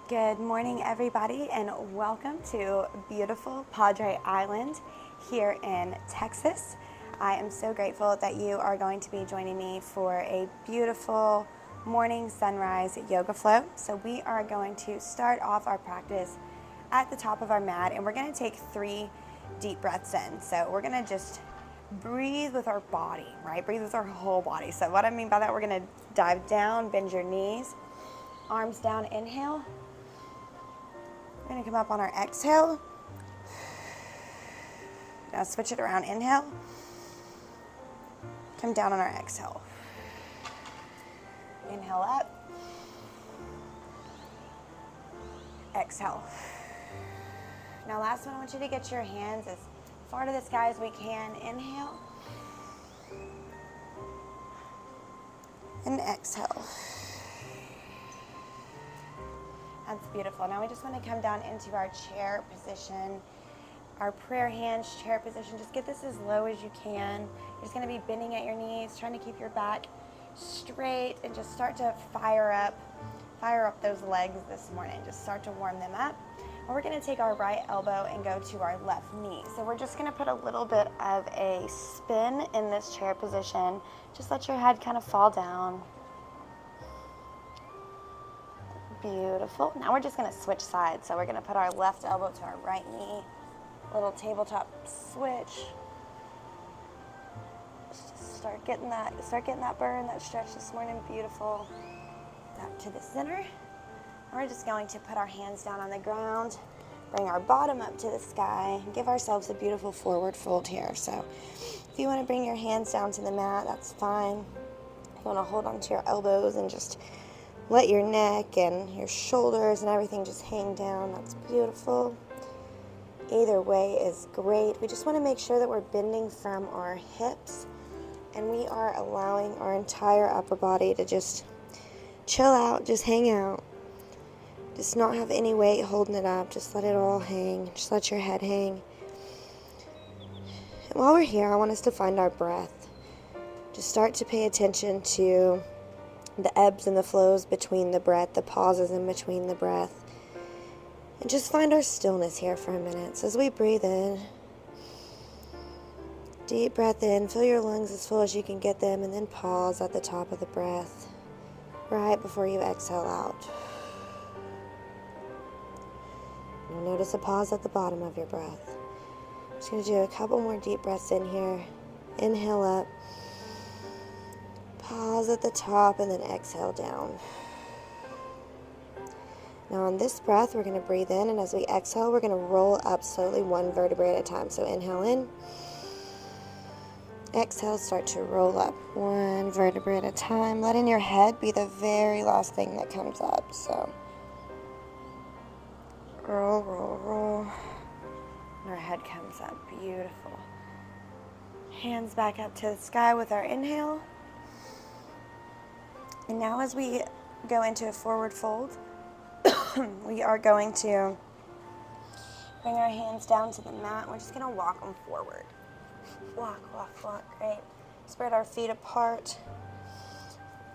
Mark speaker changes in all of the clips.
Speaker 1: Good morning, everybody, and welcome to beautiful Padre Island here in Texas. I am so grateful that you are going to be joining me for a beautiful morning sunrise yoga flow. So we are going to start off our practice at the top of our mat, and we're going to take 3 deep breaths in. So we're going to just breathe with our body, right? Breathe with our whole body. So what I mean by that, we're going to dive down, bend your knees, arms down, inhale. We're going to come up on our exhale. Now switch it around, inhale. Come down on our exhale. Inhale up. Exhale. Now last one, I want you to get your hands as far to the sky as we can. Inhale. And exhale. That's beautiful. Now we just want to come down into our chair position, our prayer hands chair position. Just get this as low as you can. You're just going to be bending at your knees, trying to keep your back straight, and just start to fire up those legs this morning. Just start to warm them up. And we're going to take our right elbow and go to our left knee. So we're just going to put a little bit of a spin in this chair position. Just let your head kind of fall down. Beautiful. Now we're just going to switch sides. So we're going to put our left elbow to our right knee. Little tabletop switch. Just start getting that burn, that stretch this morning. Beautiful. Back to the center. And we're just going to put our hands down on the ground. Bring our bottom up to the sky. And give ourselves a beautiful forward fold here. So if you want to bring your hands down to the mat, that's fine. If you want to hold onto your elbows and just let your neck and your shoulders and everything just hang down. That's beautiful. Either way is great. We just want to make sure that we're bending from our hips and we are allowing our entire upper body to just chill out, just hang out. Just not have any weight holding it up. Just let it all hang. Just let your head hang. And while we're here, I want us to find our breath. Just start to pay attention to the ebbs and the flows between the breath, the pauses in between the breath. And just find our stillness here for a minute. So as we breathe in, deep breath in, fill your lungs as full as you can get them, and then pause at the top of the breath, right before you exhale out. You'll notice a pause at the bottom of your breath. I'm just going to do a couple more deep breaths in here. Inhale up. Pause at the top and then exhale down. Now on this breath, we're going to breathe in, and as we exhale, we're going to roll up slowly 1 vertebrae at a time. So inhale in. Exhale, start to roll up 1 vertebrae at a time. Letting your head be the very last thing that comes up. So roll, roll, roll. And our head comes up. Beautiful. Hands back up to the sky with our inhale. And now as we go into a forward fold, we are going to bring our hands down to the mat. We're just going to walk them forward. Walk, walk, walk. Great. Spread our feet apart.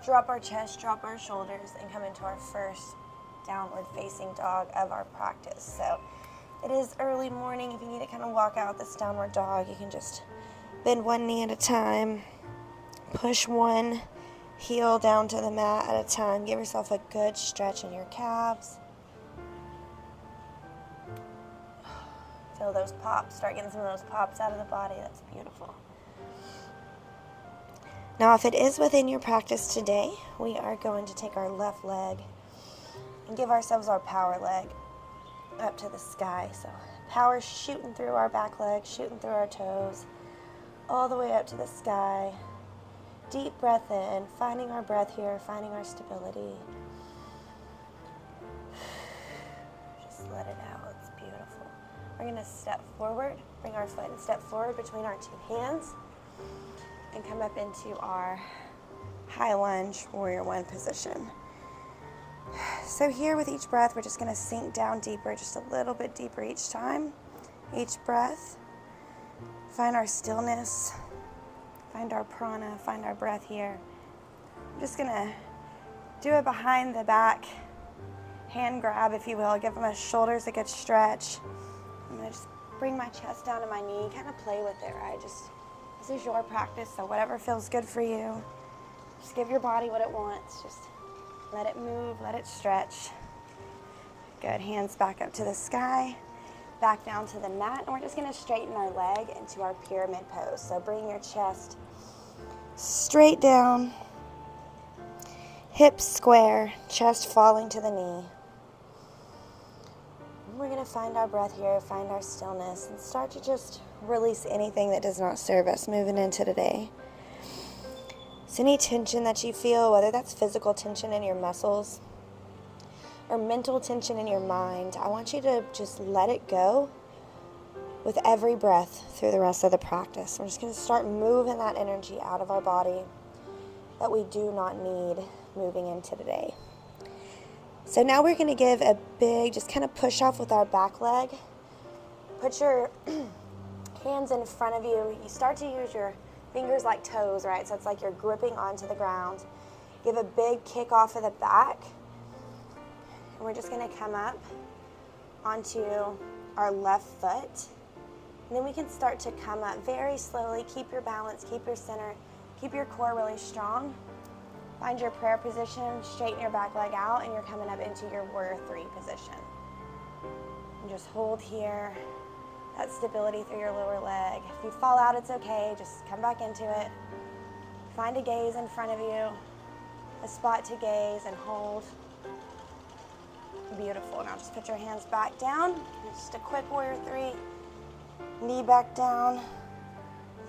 Speaker 1: Drop our chest, drop our shoulders, and come into our first downward facing dog of our practice. So it is early morning. If you need to kind of walk out this downward dog, you can just bend 1 knee at a time. Push 1 heel down to the mat at a time. Give yourself a good stretch in your calves. Feel those pops. Start getting some of those pops out of the body. That's beautiful. Now, if it is within your practice today, we are going to take our left leg and give ourselves our power leg up to the sky. So power shooting through our back leg, shooting through our toes, all the way up to the sky. Deep breath in, finding our breath here, finding our stability. Just let it out. It's beautiful. We're going to step forward, bring our foot and step forward between our 2 hands, and come up into our high lunge warrior 1 position. So here with each breath, we're just going to sink down deeper, just a little bit deeper each time. Each breath, find our stillness. Find our prana, find our breath here. I'm just gonna do it behind the back hand grab, if you will. Give my shoulders a good stretch. I'm going to just bring my chest down to my knee, kind of play with it, right? This is your practice, so whatever feels good for you. Just give your body what it wants. Just let it move, let it stretch. Good, hands back up to the sky, back down to the mat, and we're just gonna straighten our leg into our pyramid pose. So bring your chest straight down, hips square, chest falling to the knee. And we're gonna find our breath here, find our stillness, and start to just release anything that does not serve us moving into today. So any tension that you feel, whether that's physical tension in your muscles or mental tension in your mind, I want you to just let it go with every breath through the rest of the practice. We're just going to start moving that energy out of our body that we do not need moving into today. So now we're going to give a big, just kind of push off with our back leg. Put your hands in front of you. You start to use your fingers like toes, right? So it's like you're gripping onto the ground. Give a big kick off of the back. And we're just going to come up onto our left foot. And then we can start to come up very slowly. Keep your balance, keep your center, keep your core really strong. Find your prayer position, straighten your back leg out, and you're coming up into your warrior three position. And just hold here. That stability through your lower leg. If you fall out, it's okay. Just come back into it. Find a gaze in front of you, a spot to gaze and hold. Beautiful. Now just put your hands back down. Just a quick warrior three. Knee back down.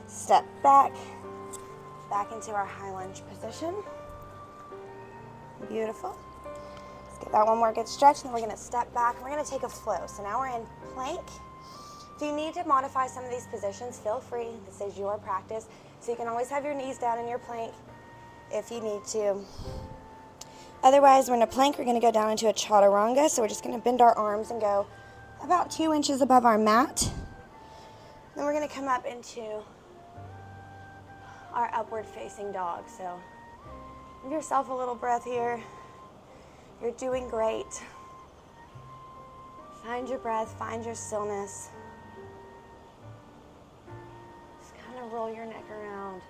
Speaker 1: Step back. Back into our high lunge position. Beautiful. Let's get that one more good stretch, and then we're going to step back. We're going to take a flow. So now we're in plank. If you need to modify some of these positions, feel free. This is your practice. So you can always have your knees down in your plank if you need to. Otherwise, we're in a plank. We're going to go down into a chaturanga. So we're just going to bend our arms and go about 2 inches above our mat. Then we're going to come up into our upward facing dog. So give yourself a little breath here. You're doing great. Find your breath, find your stillness. Roll your neck around.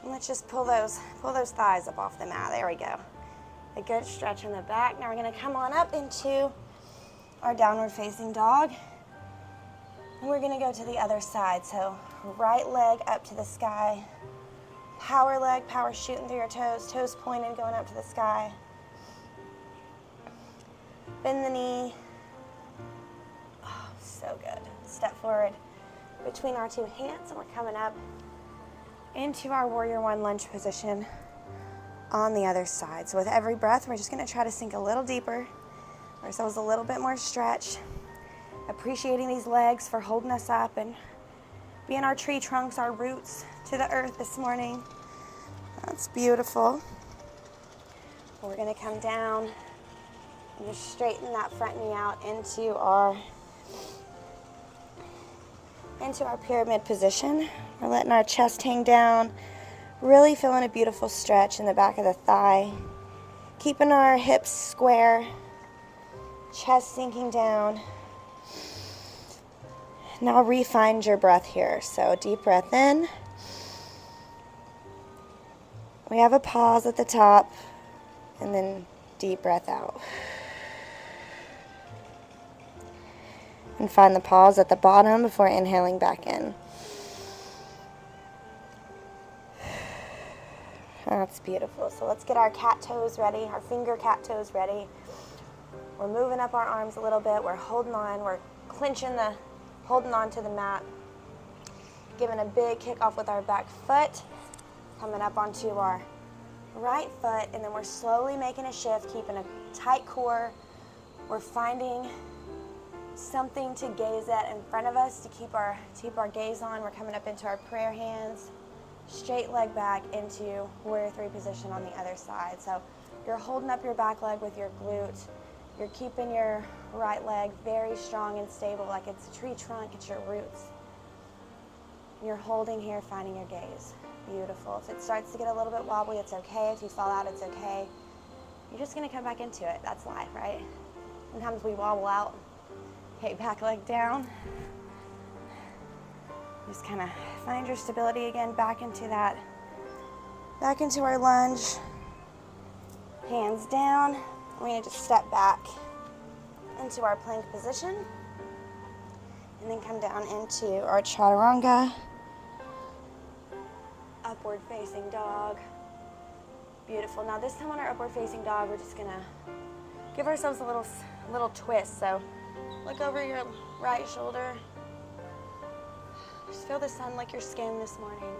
Speaker 1: And let's just pull those thighs up off the mat. There we go. A good stretch in the back. Now we're going to come on up into our downward facing dog. And we're going to go to the other side. So right leg up to the sky. Power leg, power shooting through your toes. Toes pointed, going up to the sky. Bend the knee. Oh, so good. Step forward between our two hands, and we're coming up into our warrior one lunge position on the other side. So with every breath, we're just going to try to sink a little deeper, give ourselves a little bit more stretch, appreciating these legs for holding us up and being our tree trunks, our roots to the earth this morning. That's beautiful. We're going to come down and just straighten that front knee out into our pyramid position. We're letting our chest hang down, really feeling a beautiful stretch in the back of the thigh. Keeping our hips square, chest sinking down. Now re-find your breath here. So deep breath in. We have a pause at the top, and then deep breath out. And find the pause at the bottom before inhaling back in. That's beautiful. So let's get our cat toes ready, our finger cat toes ready. We're moving up our arms a little bit. We're holding on. We're holding on to the mat. Giving a big kick off with our back foot. Coming up onto our right foot, and then we're slowly making a shift, keeping a tight core. We're finding something to gaze at in front of us to keep our gaze on. We're coming up into our prayer hands, straight leg back into warrior three position on the other side. So you're holding up your back leg with your glute. You're keeping your right leg very strong and stable, like it's a tree trunk, it's your roots. You're holding here, finding your gaze. Beautiful. If it starts to get a little bit wobbly, it's okay. If you fall out, it's okay. You're just going to come back into it. That's life, right? Sometimes we wobble out. Okay, back leg down. Just kind of find your stability again, back into that. Back into our lunge. Hands down. We're going to just step back into our plank position. And then come down into our chaturanga. Upward facing dog. Beautiful. Now this time on our upward facing dog, we're just gonna give ourselves a little twist. So look over your right shoulder. Just feel the sun lick your skin this morning.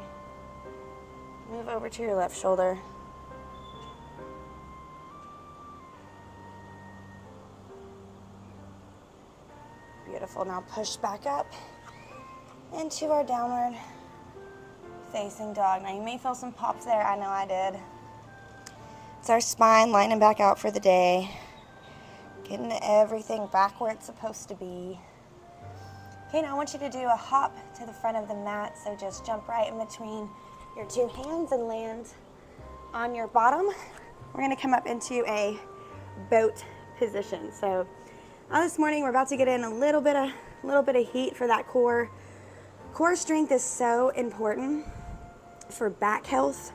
Speaker 1: Move over to your left shoulder. Beautiful. Now push back up into our downward facing dog. Now you may feel some pops there. I know I did. It's our spine lining back out for the day. Getting everything back where it's supposed to be. Okay, now I want you to do a hop to the front of the mat. So just jump right in between your two hands and land on your bottom. We're going to come up into a boat position. So this morning we're about to get in a little bit of heat for that core. Core strength is so important for back health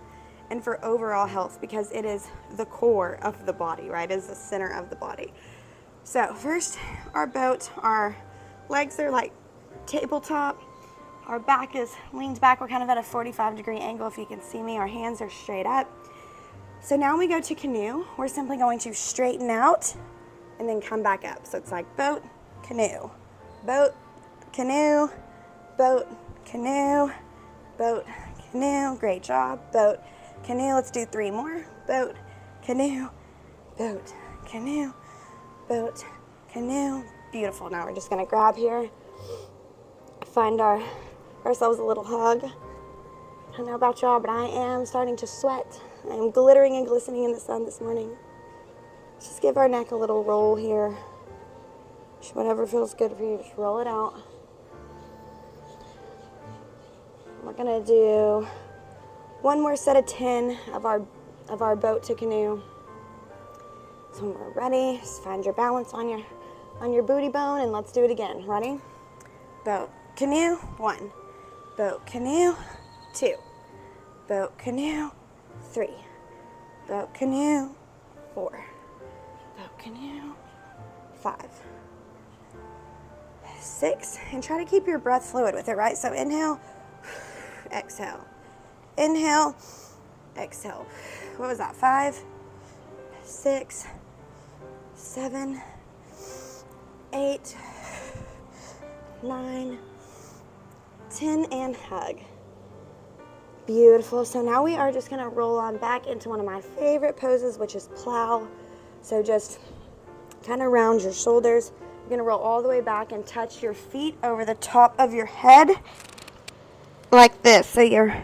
Speaker 1: and for overall health because it is the core of the body, right? It is the center of the body. So first, our boat, our legs are like tabletop. Our back is leaned back. We're kind of at a 45-degree angle if you can see me. Our hands are straight up. So now we go to canoe. We're simply going to straighten out and then come back up. So it's like boat, canoe, boat, canoe, boat, canoe, boat, canoe. Great job. Boat, canoe. Let's do 3 more. Boat, canoe, boat, canoe, boat, canoe. Beautiful. Now we're just going to grab here, find ourselves a little hug. I don't know about y'all, but I am starting to sweat. I am glittering and glistening in the sun this morning. Just give our neck a little roll here. Just whatever feels good for you, just roll it out. We're gonna do one more set of 10 of our boat to canoe. So when we're ready, just find your balance on your booty bone and let's do it again. Ready? Boat, canoe, 1. Boat, canoe, 2. Boat, canoe, 3. Boat, canoe, 4. Boat, canoe, 5. 6. And try to keep your breath fluid with it, right? So inhale, exhale. Inhale, exhale. What was that? 5, 6, 7, 8, 9, 10, and hug. Beautiful. So now we are just going to roll on back into one of my favorite poses, which is plow. So just kind of round your shoulders. You're going to roll all the way back and touch your feet over the top of your head like this. So you're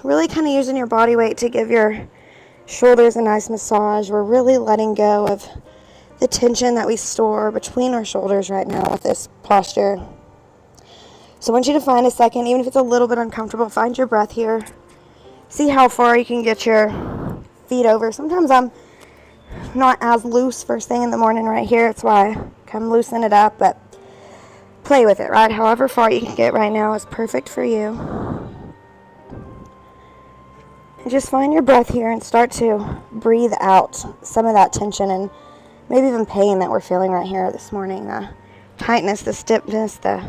Speaker 1: really kind of using your body weight to give your shoulders a nice massage. We're really letting go of the tension that we store between our shoulders right now with this posture. So I want you to find a second, even if it's a little bit uncomfortable, find your breath here. See how far you can get your feet over. Sometimes I'm not as loose first thing in the morning right here. That's why I come loosen it up, but play with it, right? However far you can get right now is perfect for you. And just find your breath here and start to breathe out some of that tension and maybe even pain that we're feeling right here this morning. The tightness, the stiffness, the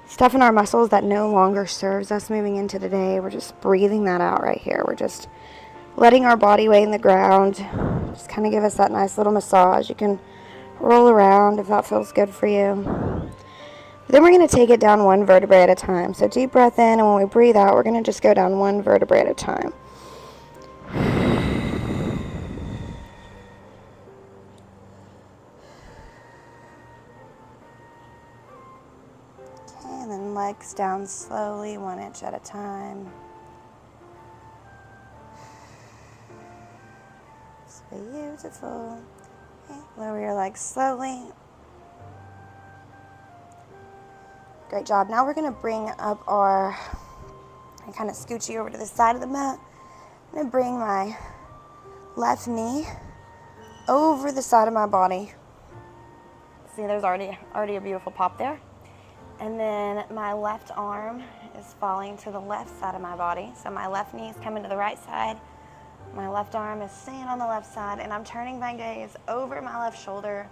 Speaker 1: stuff in our muscles that no longer serves us moving into the day. We're just breathing that out right here. We're just letting our body weight in the ground just kind of give us that nice little massage. You can roll around if that feels good for you. Then we're going to take it down one vertebrae at a time. So deep breath in, and when we breathe out, we're going to just go down one vertebrae at a time. Okay, and then legs down slowly, 1 inch at a time. It's beautiful. Okay, lower your legs slowly. Great job. Now we're gonna bring up I kind of scooch you over to the side of the mat. I'm gonna bring my left knee over the side of my body. See, there's already a beautiful pop there. And then my left arm is falling to the left side of my body. So my left knee is coming to the right side. My left arm is staying on the left side, and I'm turning my gaze over my left shoulder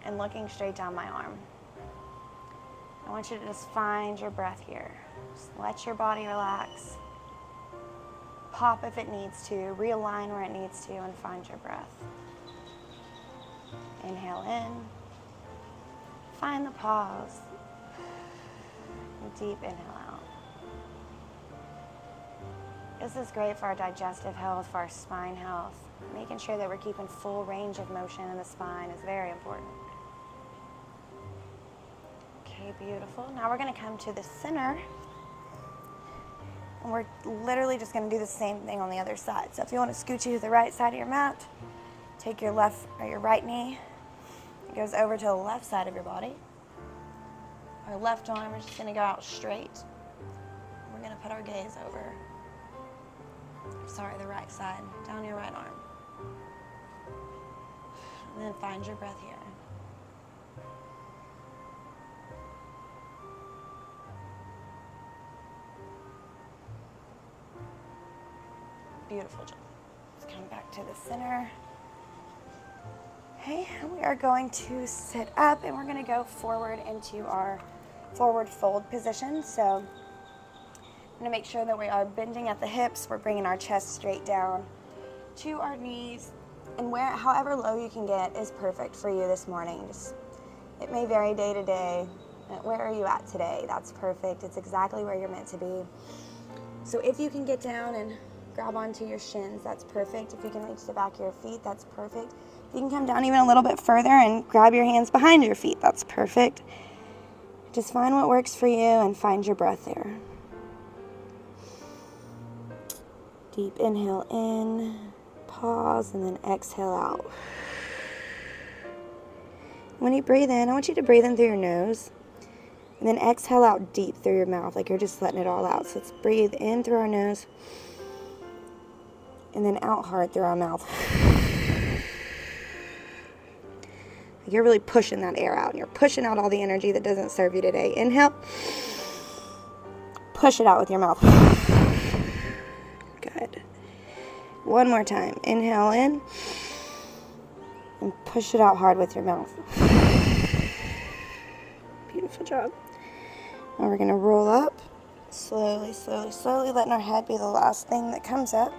Speaker 1: and looking straight down my arm. I want you to just find your breath here. Just let your body relax. Pop if it needs to, realign where it needs to, and find your breath. Inhale in. Find the pause. Deep inhale out. This is great for our digestive health, for our spine health. Making sure that we're keeping full range of motion in the spine is very important. Okay, beautiful. Now we're going to come to the center. And we're literally just going to do the same thing on the other side. So if you want to scooch you to the right side of your mat, take your left or your right knee. It goes over to the left side of your body. Our left arm is just going to go out straight. We're going to put our gaze over, the right side, down your right arm. And then find your breath here. Beautiful job. Let's come back to the center. Okay, we are going to sit up and we're going to go forward into our forward fold position. So I'm going to make sure that we are bending at the hips. We're bringing our chest straight down to our knees, and however low you can get is perfect for you this morning. It may vary day to day. Where are you at today? That's perfect. It's exactly where you're meant to be. So if you can get down and grab onto your shins, that's perfect. If you can reach the back of your feet, that's perfect. If you can come down even a little bit further and grab your hands behind your feet, that's perfect. Just find what works for you and find your breath there. Deep inhale in, pause, and then exhale out. When you breathe in, I want you to breathe in through your nose, and then exhale out deep through your mouth, like you're just letting it all out. So let's breathe in through our nose, and then out hard through our mouth. You're really pushing that air out, and you're pushing out all the energy that doesn't serve you today. Inhale. Push it out with your mouth. Good. One more time. Inhale in, and push it out hard with your mouth. Beautiful job. Now we're going to roll up. Slowly, slowly, slowly, letting our head be the last thing that comes up.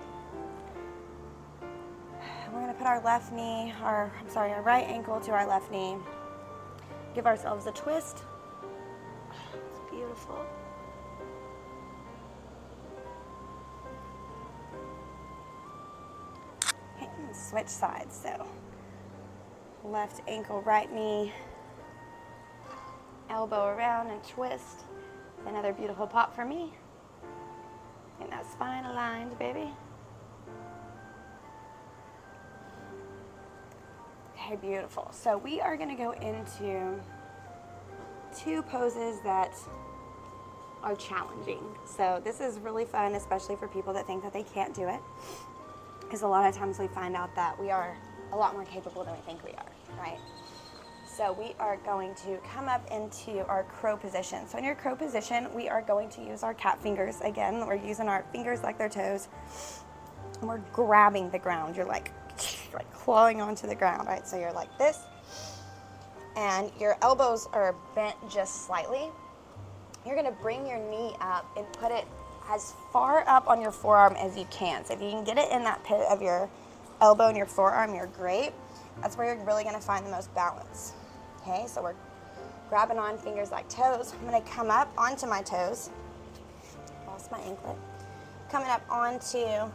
Speaker 1: We're going to put our our right ankle to our left knee. Give ourselves a twist. It's beautiful. Okay, and switch sides. So left ankle, right knee, elbow around and twist. Another beautiful pop for me. And that spine aligned, baby. Okay, beautiful. So we are going to go into two poses that are challenging. So this is really fun, especially for people that think that they can't do it. Because a lot of times we find out that we are a lot more capable than we think we are, right? So we are going to come up into our crow position. So in your crow position, we are going to use our cat fingers. Again, we're using our fingers like their toes. And we're grabbing the ground. You're like clawing onto the ground, right? So you're like this, and your elbows are bent just slightly. You're gonna bring your knee up and put it as far up on your forearm as you can. So if you can get it in that pit of your elbow and your forearm, you're great. That's where you're really gonna find the most balance. Okay, so we're grabbing on fingers like toes. I'm gonna come up onto my toes. Lost my anklet. Coming up onto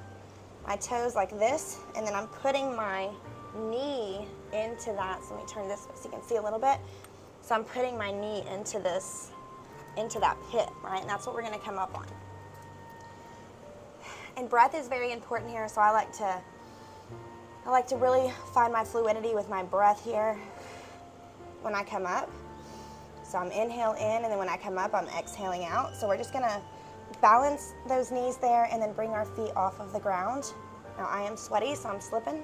Speaker 1: my toes like this, and then I'm putting my knee into that. So let me turn this so you can see a little bit. So I'm putting my knee into that pit, right? And that's what we're gonna come up on. And breath is very important here, so I like to really find my fluidity with my breath here when I come up. So I'm inhale in, and then when I come up, I'm exhaling out. So we're just gonna balance those knees there and then bring our feet off of the ground. Now I am sweaty, so I'm slipping.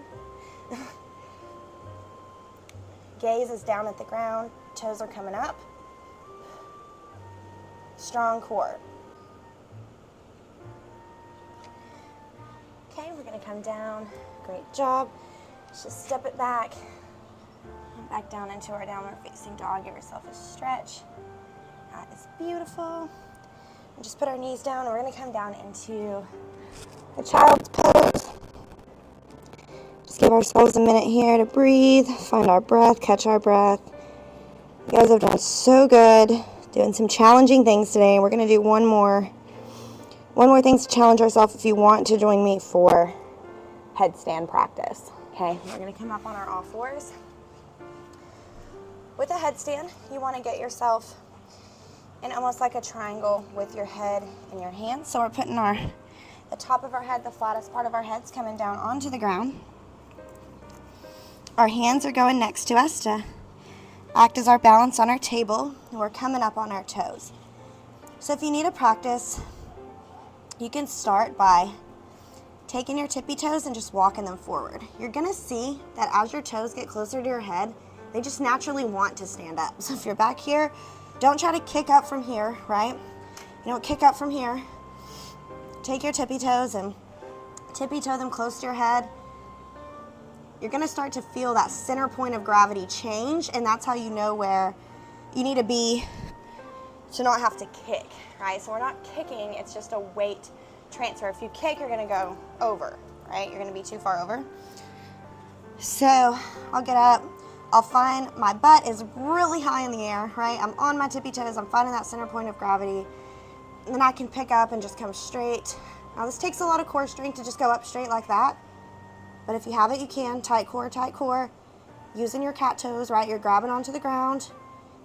Speaker 1: Gaze is down at the ground, toes are coming up. Strong core. Okay, we're gonna come down. Great job. Let's just step it back. And back down into our downward facing dog. Give yourself a stretch. That is beautiful. And just put our knees down, and we're gonna come down into the child's pose. Just give ourselves a minute here to breathe, find our breath, catch our breath. You guys have done so good, doing some challenging things today. We're gonna do one more thing to challenge ourselves if you want to join me for headstand practice. Okay, we're gonna come up on our all fours. With a headstand, you wanna get yourself in almost like a triangle with your head and your hands. So we're putting the top of our head, the flattest part of our head's coming down onto the ground. Our hands are going next to us to act as our balance on our table, and we're coming up on our toes. So if you need to practice, you can start by taking your tippy toes and just walking them forward. You're gonna see that as your toes get closer to your head, they just naturally want to stand up. So if you're back here, don't try to kick up from here, right? You don't kick up from here. Take your tippy toes and tippy toe them close to your head. You're gonna start to feel that center point of gravity change, and that's how you know where you need to be to not have to kick, right? So we're not kicking, it's just a weight transfer. If you kick, you're gonna go over, right? You're gonna be too far over. So I'll get up, I'll find my butt is really high in the air, right? I'm on my tippy toes, I'm finding that center point of gravity. And then I can pick up and just come straight. Now this takes a lot of core strength to just go up straight like that. But if you have it, you can. Tight core. Using your cat toes, right? You're grabbing onto the ground.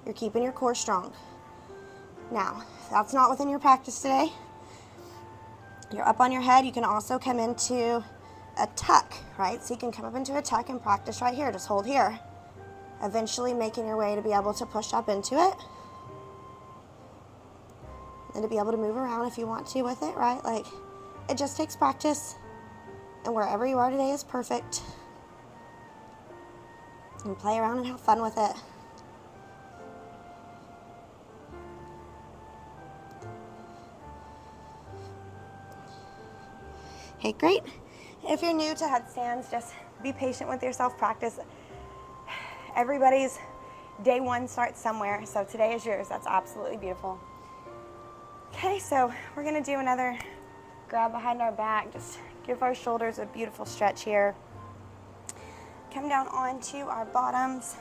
Speaker 1: You're keeping your core strong. Now, if that's not within your practice today, you're up on your head. You can also come into a tuck, right? So you can come up into a tuck and practice right here. Just hold here. Eventually making your way to be able to push up into it. And to be able to move around if you want to with it, right? Like, it just takes practice. And wherever you are today is perfect. And play around and have fun with it. Okay, great. If you're new to headstands, just be patient with yourself. Practice. Everybody's day one starts somewhere, so today is yours. That's absolutely beautiful. Okay, so we're gonna do another grab behind our back. Just give our shoulders a beautiful stretch here. Come down onto our bottoms.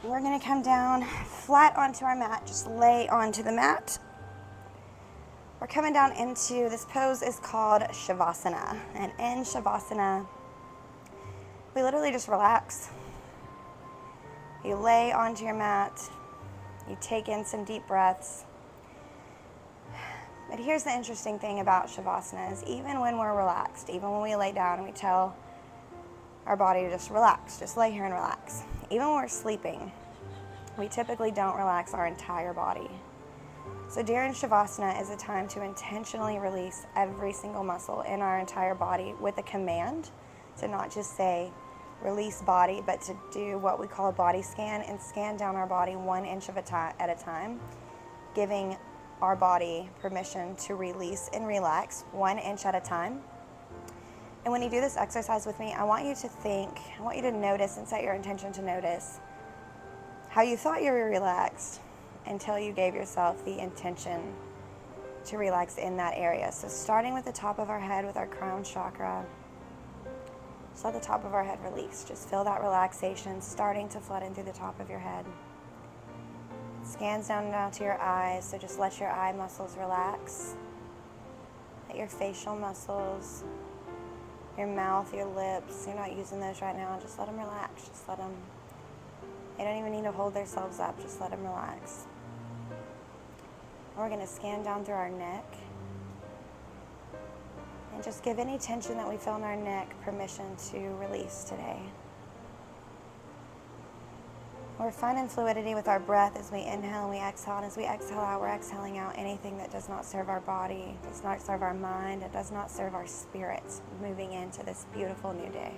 Speaker 1: We're gonna come down flat onto our mat. Just lay onto the mat. We're coming down into, this pose is called Shavasana. And in Shavasana, we literally just relax. You lay onto your mat. You take in some deep breaths. But here's the interesting thing about Shavasana is even when we're relaxed, even when we lay down and we tell our body to just relax, just lay here and relax. Even when we're sleeping, we typically don't relax our entire body. So during Shavasana is a time to intentionally release every single muscle in our entire body with a command to not just say release body, but to do what we call a body scan and scan down our body 1 inch at a time, giving our body permission to release and relax 1 inch at a time. And when you do this exercise with me, I want you to notice and set your intention to notice how you thought you were relaxed until you gave yourself the intention to relax in that area. So starting with the top of our head with our crown chakra, just let the top of our head release. Just feel that relaxation starting to flood in through the top of your head. Scans down now to your eyes, so just let your eye muscles relax. Let your facial muscles, your mouth, your lips, you're not using those right now, just let them relax. Just let them, they don't even need to hold themselves up, just let them relax. We're going to scan down through our neck and just give any tension that we feel in our neck permission to release today. We're finding fluidity with our breath as we inhale and we exhale. And as we exhale out, we're exhaling out anything that does not serve our body, does not serve our mind, it does not serve our spirit, moving into this beautiful new day.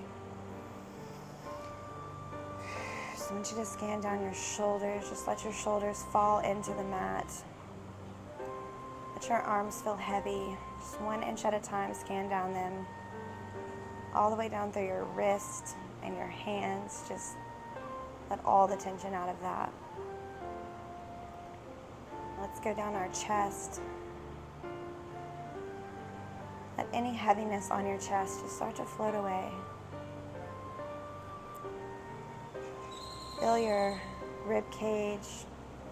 Speaker 1: So I want you to scan down your shoulders. Just let your shoulders fall into the mat. Let your arms feel heavy. Just 1 inch at a time, scan down them. All the way down through your wrist and your hands. Just let all the tension out of that. Let's go down our chest. Let any heaviness on your chest just start to float away. Feel your rib cage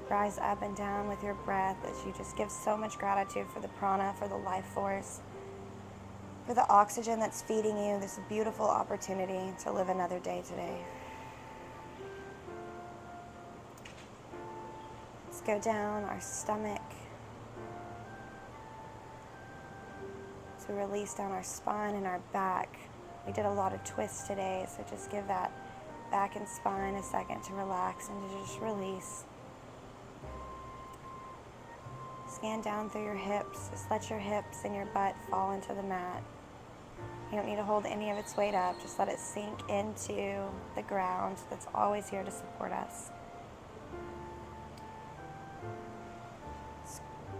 Speaker 1: rise up and down with your breath as you just give so much gratitude for the prana, for the life force, for the oxygen that's feeding you this beautiful opportunity to live another day today. Let's go down our stomach. So release down our spine and our back. We did a lot of twists today, so just give that back and spine a second to relax and to just release. Scan down through your hips. Just let your hips and your butt fall into the mat. You don't need to hold any of its weight up. Just let it sink into the ground that's always here to support us.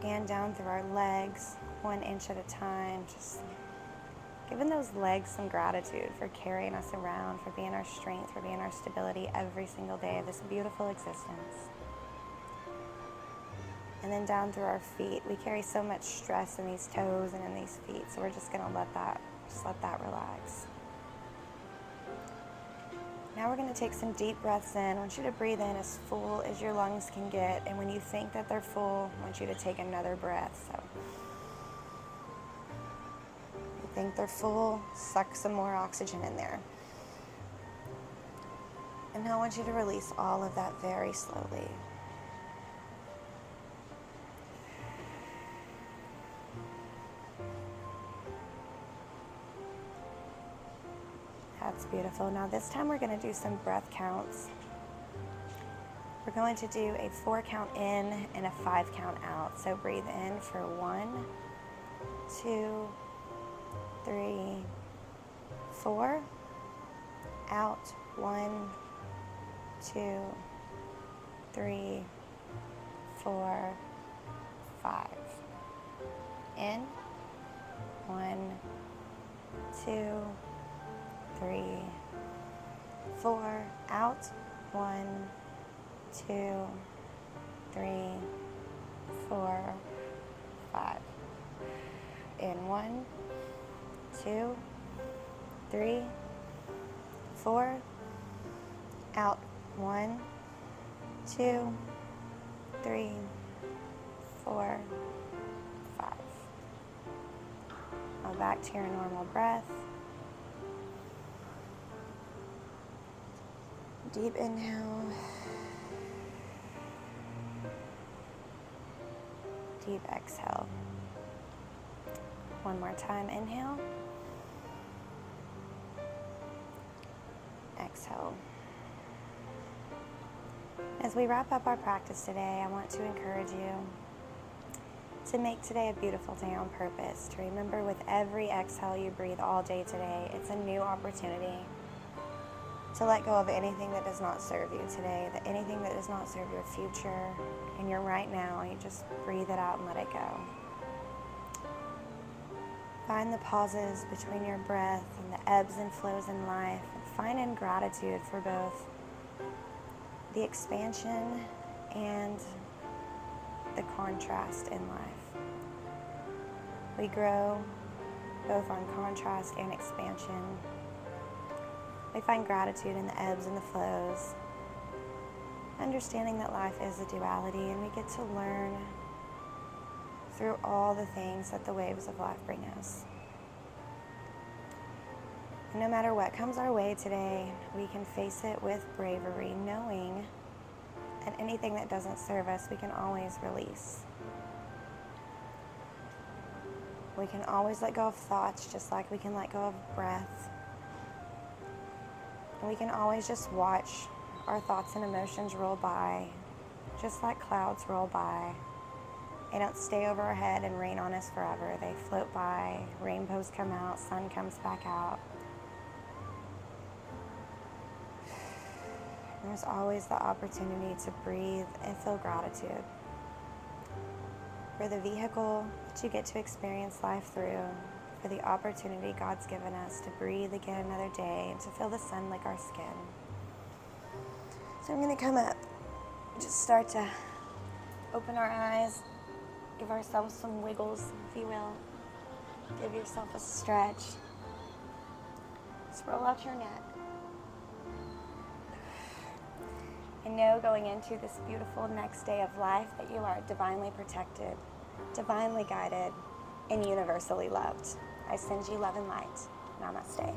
Speaker 1: Scan down through our legs 1 inch at a time. Just giving those legs some gratitude for carrying us around, for being our strength, for being our stability every single day of this beautiful existence. And then down through our feet. We carry so much stress in these toes and in these feet, so we're just gonna let that relax. Now we're gonna take some deep breaths in. I want you to breathe in as full as your lungs can get, and when you think that they're full, I want you to take another breath. So you think they're full, suck some more oxygen in there. And now I want you to release all of that very slowly. That's beautiful. Now this time we're going to do some breath counts. We're going to do a 4 count in and a 5 count out. So breathe in for 1, 2, 3, 4. Out 1, 2, 3, 4, 5. In 1, 2, 3, 4. Out 1, 2, 3, 4, 5. In 1, 2, 3, 4. Out 1, 2, 3, 4, 5. Now back to your normal breath. Deep inhale. Deep exhale. One more time, inhale. Exhale. As we wrap up our practice today, I want to encourage you to make today a beautiful day on purpose. To remember with every exhale you breathe all day today, it's a new opportunity to let go of anything that does not serve you today, that anything that does not serve your future and your right now, you just breathe it out and let it go. Find the pauses between your breath and the ebbs and flows in life, and find in gratitude for both the expansion and the contrast in life. We grow both on contrast and expansion. We find gratitude in the ebbs and the flows, understanding that life is a duality, and we get to learn through all the things that the waves of life bring us. And no matter what comes our way today, we can face it with bravery, knowing that anything that doesn't serve us, we can always release. We can always let go of thoughts, just like we can let go of breath. And we can always just watch our thoughts and emotions roll by, just like clouds roll by. They don't stay over our head and rain on us forever. They float by, rainbows come out, sun comes back out. There's always the opportunity to breathe and feel gratitude for the vehicle that you get to experience life through, for the opportunity God's given us to breathe again another day and to feel the sun lick our skin. So I'm going to come up, just start to open our eyes, give ourselves some wiggles, if you will. Give yourself a stretch. Just roll out your neck. And know going into this beautiful next day of life that you are divinely protected, divinely guided, and universally loved. I send you love and light. Namaste.